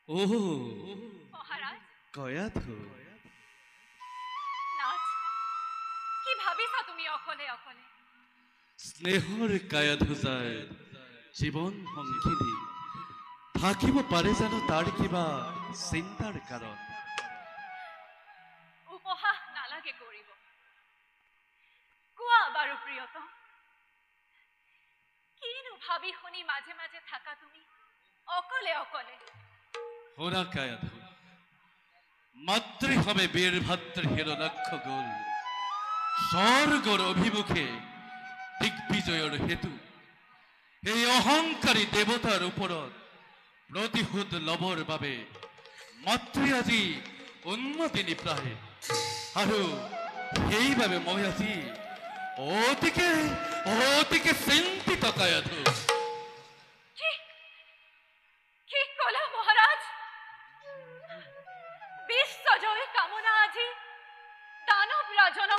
ও মহাৰাজ কয়াধু নাচ কি ভাবিছা তুমি অকলে অকলে স্নেহৰ কায়াধু যায় জীৱন সংগিনী থাকিব পাৰে জানো তাৰ কিবা চিন্তাৰ কাৰণ উপহাস নালাগে কৰিব কোৱা বাৰু প্ৰিয়তম কিনো ভাবি শুনি মাঝে মাঝে থাকা তুমি অকলে অকলে হোনা কায়াধু মাতৃ হবে বীর ভাতৃ হিরণাক্ষ গোল স্বর্গর অভিমুখে দিগ্বিজয়ৰ হেতু এই অহংকাৰী দেৱতাৰ ওপৰত প্ৰতিশোধ লবৰ বাবে মাতৃ আজি উন্নতিনী প্ৰায় আৰু সেইবাবে মই আজি অতিকে চিন্তিত কায়াধু কি কি কলা মহারাজ বিশ্বজয় কামনা আজি দানব রাজন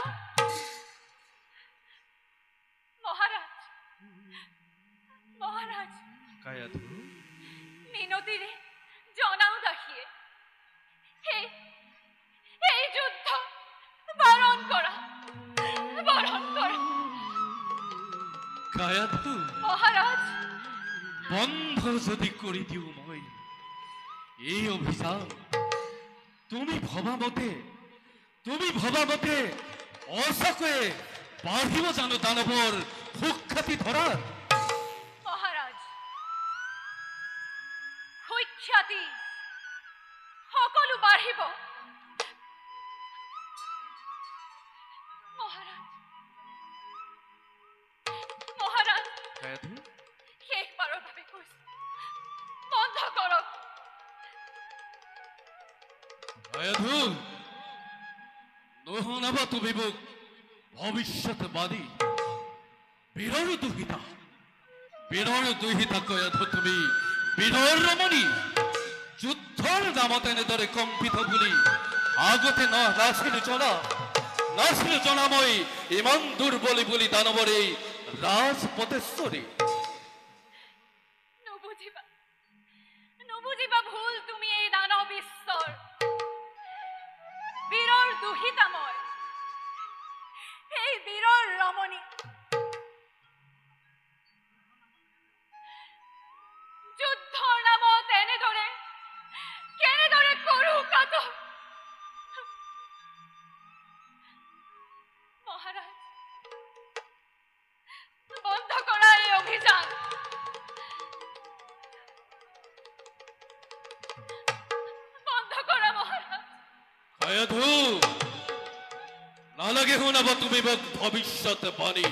মহারাজ মহারাজ কায়াধু মিনতিরে জনাও দেখিয়ে এই যুদ্ধ বরণ করা কায়াধু মহারাজ বন্ধ যদি কৰি দিওঁ মই এই অভিযান তুমি ভবামতে অচকয়ে বাঢ়িব জানো দানৱৰ সুখ্যাতি ধৰা মহাৰাজ সুখ্যাতি সকলো বাঢ়িব মহাৰাজ মহাৰাজ কায়াধু শেষবাৰৰ বাবে কৈছো বন্ধ কৰক কায়াধু নুশুনাবা তুমি মোক ভৱিষ্যতবাদী বীৰৰ দুহিতা কায়াধু তুমি বীৰৰ ৰমণী যুদ্ধৰ নামত এনেদৰে কম্পিত বুলি আগতে নাছিলো জনা মই ইমান দুৰ্বলী বুলি দানৱৰ এই ৰাজপটেশ্বৰী নুবুজিবা ভুল তুমি এই দানৱ ঈশ্বৰ বীৰৰ দুহিতা মই এই বীৰৰ ৰমণী যুদ্ধৰ নামত কেনেদৰে কৰো কাটো মহাৰাজ বন্ধ কৰা এই অভিযান বন্ধ কৰা মহাৰাজ কায়াধু নালাগে শুনাব তুমি মোক ভৱিষ্যতবাণী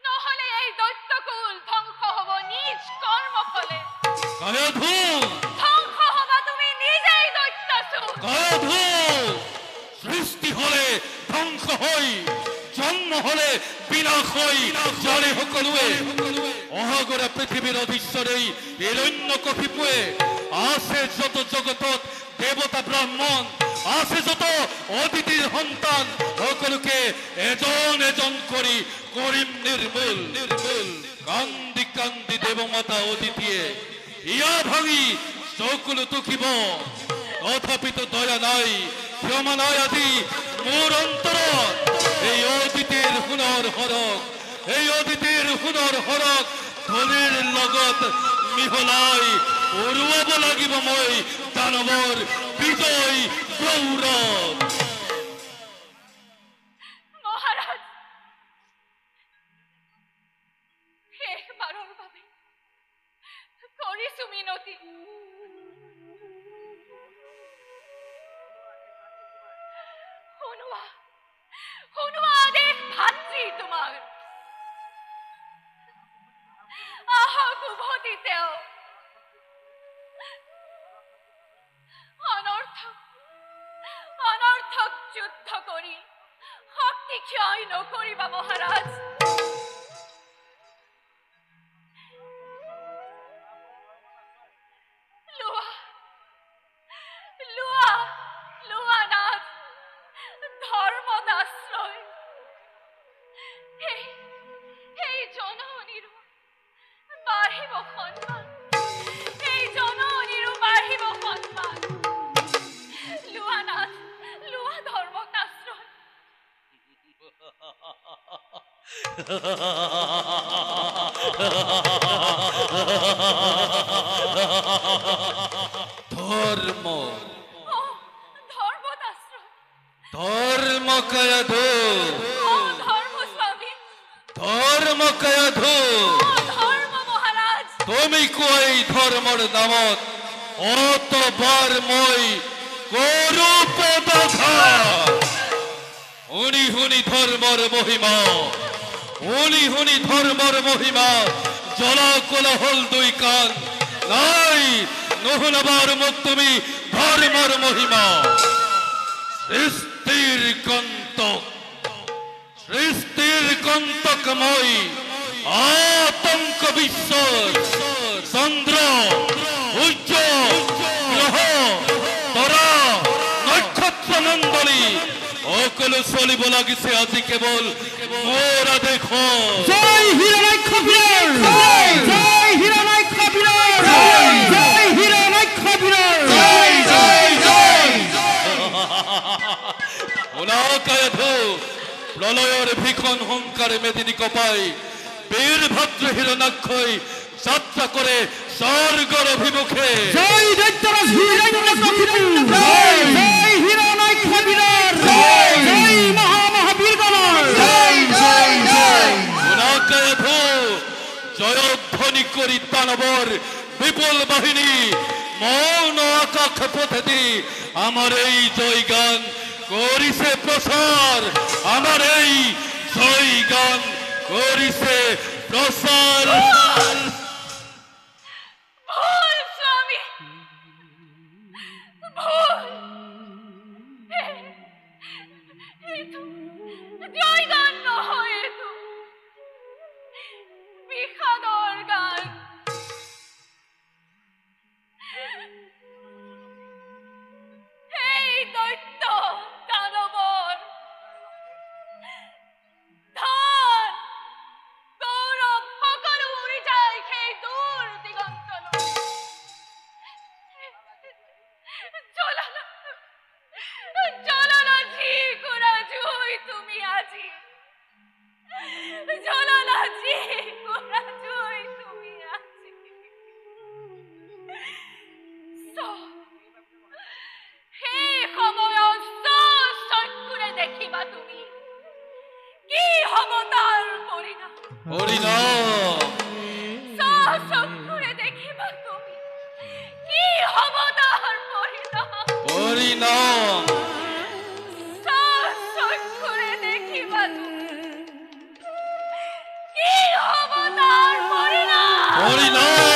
নহলে এই দৈত্যকুল ধ্বংস হব নিজ কৰ্ম ফলে কায়াধু ধ্বংস হবা তুমি নিজেই দৈত্যচুৰ কায়াধু সৃষ্টি হলে ধ্বংস হৈ জন্ম হলে বিনাশ হৈ জানে সকলোৱে অহগৰা পৃথিৱীৰ অধীশ্বৰ এই হিৰণ্য কশিপুৱে আছে যত জগতত দেৱতা ব্ৰাহ্মণ আছে যত অদিতিৰ সন্তান সকলোকে এজন কৰি কৰিম নিৰ্মূল কান্দি কান্দি দেৱমাতা অদিতিয়ে ইয়া ভাঙি চকুলো টুকিব তথাপিতো দয়া নাই ক্ষমা নাই আজি মোৰ অন্তৰত এই অদিতিৰ সোণৰ হৰক ধনীৰ লগত মিহলাই উৰুৱাব লাগিব মই দানৱৰ বিজয় গৌৰৱ মহাৰাজ শেষবাৰৰ বাবে কৰিছো মিনতি শুনোৱা আদেশ ভাতৃ তোমাৰ আহক উভতি তেওঁ অনৰ্থক যুদ্ধ কৰি শক্তি ক্ষয় নকৰিবা মহাৰাজ লোৱা নাথ ধৰ্মত আশ্ৰয় এই জননীৰ বাঢ়িব সন্মান এই জননীৰ ধর্ম ও ধর্মদাস্ত্র, ধর্ম কয়ধু ও ধর্ম স্বামী, ধর্ম কয়ধু ও ধর্ম মহারাজ। তুমি কই ধর্মর নামত অতবার মই করু পদধা হুনি হুনি ধর্মর মহিমা, হুনি হুনি ধর্মর মহিমা, জলাকোলাহল দুই কান নাই নহনবার মুখ তুমি ধর্মর মহিমা। সৃষ্টির কন্তক, সৃষ্টির কন্তকময় আতঙ্ক বিশ্বর চন্দ্র সূর্য গ্রহ তরা নক্ষত্র মণ্ডলী অকল চলিব লাগিছে আজি কেবল মোরা দেখো। জয় হিরণাক্ষ বীর, জয় জয় হিরণাক্ষ বীর, জয় জয় হিরণাক্ষ বীর, জয় জয় জয়। ওনাকায়ধু প্রলয়ের ভীষণ হুঙ্কারে মেদিনী কপাই বীর ভদ্র হিরণাক্ষই যাত্রা করে স্বর্গর অভিমুখে। জয় দৈত্যরাজ হিরণ্যাক্ষ বীর, জয় জয় হিরণাক্ষ বীর, জয় জয় মহামহাবীরগণ, জয় জয় জয়। ওনাকায়ধু জয়ধ্বনি করি দানবর বিপুল বাহিনী মৌন আকাশ পথে আমার এই জয় গান করিছে প্রসার, আমার এই জয় গান করিছে প্রসার। ভুল স্বামী, ভুল। জয় গান নয়, বিষাদর গান। এই দৈত্য দানবর ধান গৌরব সকল উড়ে যায় সেই দূর দিগন্তল। জ্বলনা ঝি কুড়া জুই তুমি আজি, জ্বলনা ঝি কুড়া জুই তুমি আজি। সেই সময়ত চক্ষুৰে দেখিবা তুমি কি হব তাৰ পৰিণাম। হৰিনাম চক্ষুৰে দেখিবা তুমি কি হব তাৰ পৰিণাম। হৰিনাম চক্ষুৰে দেখিবা তুমি কি হব তাৰ পৰিণাম। হৰিনাম